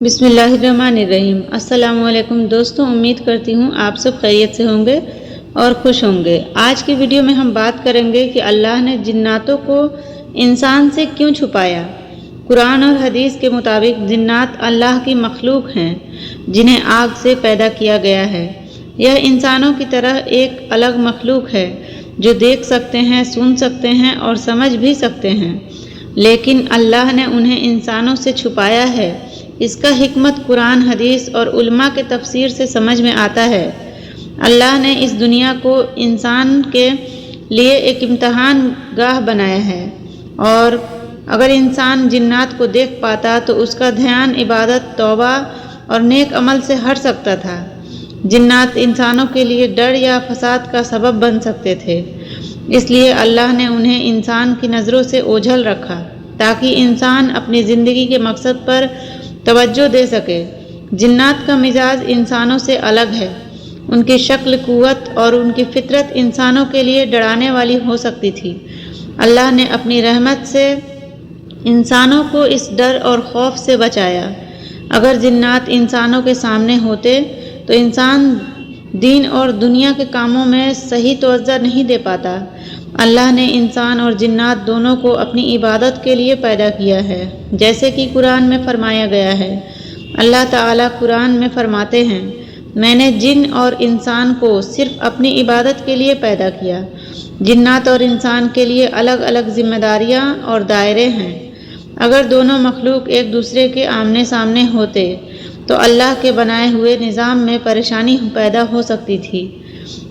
بسم اللہ الرحمن الرحیم۔ السلام علیکم دوستوں، امید کرتی ہوں آپ سب خیریت سے ہوں گے اور خوش ہوں گے۔ آج کی ویڈیو میں ہم بات کریں گے کہ اللہ نے جناتوں کو انسان سے کیوں چھپایا۔ قرآن اور حدیث کے مطابق جنات اللہ کی مخلوق ہیں جنہیں آگ سے پیدا کیا گیا ہے۔ یہ انسانوں کی طرح ایک الگ مخلوق ہے جو دیکھ سکتے ہیں، سن سکتے ہیں اور سمجھ بھی سکتے ہیں، لیکن اللہ نے انہیں انسانوں سے چھپایا ہے۔ اس کا حکمت قرآن، حدیث اور علماء کے تفسیر سے سمجھ میں آتا ہے۔ اللہ نے اس دنیا کو انسان کے لیے ایک امتحان گاہ بنایا ہے، اور اگر انسان جنات کو دیکھ پاتا تو اس کا دھیان عبادت، توبہ اور نیک عمل سے ہٹ سکتا تھا۔ جنات انسانوں کے لیے ڈر یا فساد کا سبب بن سکتے تھے، اس لیے اللہ نے انہیں انسان کی نظروں سے اوجھل رکھا تاکہ انسان اپنی زندگی کے مقصد پر توجہ دے سکے۔ جنات کا مزاج انسانوں سے الگ ہے۔ ان کی شکل، قوت اور ان کی فطرت انسانوں کے لیے ڈرانے والی ہو سکتی تھی۔ اللہ نے اپنی رحمت سے انسانوں کو اس ڈر اور خوف سے بچایا۔ اگر جنات انسانوں کے سامنے ہوتے تو انسان دین اور دنیا کے کاموں میں صحیح توجہ نہیں دے پاتا۔ اللہ نے انسان اور جنات دونوں کو اپنی عبادت کے لیے پیدا کیا ہے، جیسے کہ قرآن میں فرمایا گیا ہے۔ اللہ تعالیٰ قرآن میں فرماتے ہیں، میں نے جن اور انسان کو صرف اپنی عبادت کے لیے پیدا کیا۔ جنات اور انسان کے لیے الگ الگ ذمہ داریاں اور دائرے ہیں۔ اگر دونوں مخلوق ایک دوسرے کے آمنے سامنے ہوتے تو اللہ کے بنائے ہوئے نظام میں پریشانی پیدا ہو سکتی تھی۔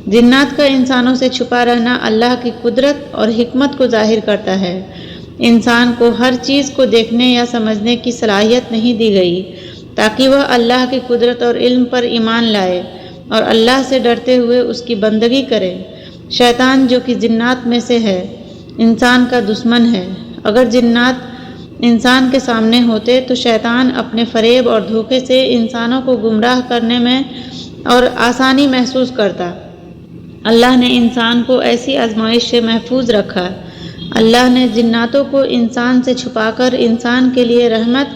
جنات کا انسانوں سے چھپا رہنا اللہ کی قدرت اور حکمت کو ظاہر کرتا ہے۔ انسان کو ہر چیز کو دیکھنے یا سمجھنے کی صلاحیت نہیں دی گئی تاکہ وہ اللہ کی قدرت اور علم پر ایمان لائے اور اللہ سے ڈرتے ہوئے اس کی بندگی کرے۔ شیطان، جو کہ جنات میں سے ہے، انسان کا دشمن ہے۔ اگر جنات انسان کے سامنے ہوتے تو شیطان اپنے فریب اور دھوکے سے انسانوں کو گمراہ کرنے میں اور آسانی محسوس کرتا۔ اللہ نے انسان کو ایسی آزمائش سے محفوظ رکھا۔ اللہ نے جناتوں کو انسان سے چھپا کر انسان کے لیے رحمت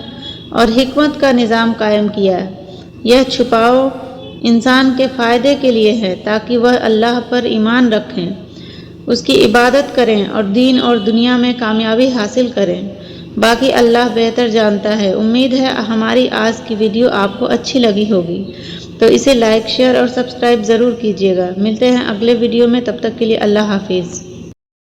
اور حکمت کا نظام قائم کیا۔ یہ چھپاؤ انسان کے فائدے کے لیے ہے تاکہ وہ اللہ پر ایمان رکھیں، اس کی عبادت کریں اور دین اور دنیا میں کامیابی حاصل کریں۔ باقی اللہ بہتر جانتا ہے۔ امید ہے ہماری آج کی ویڈیو آپ کو اچھی لگی ہوگی، تو اسے لائک، شیئر اور سبسکرائب ضرور کیجیے گا۔ ملتے ہیں اگلے ویڈیو میں، تب تک کے لیے اللہ حافظ۔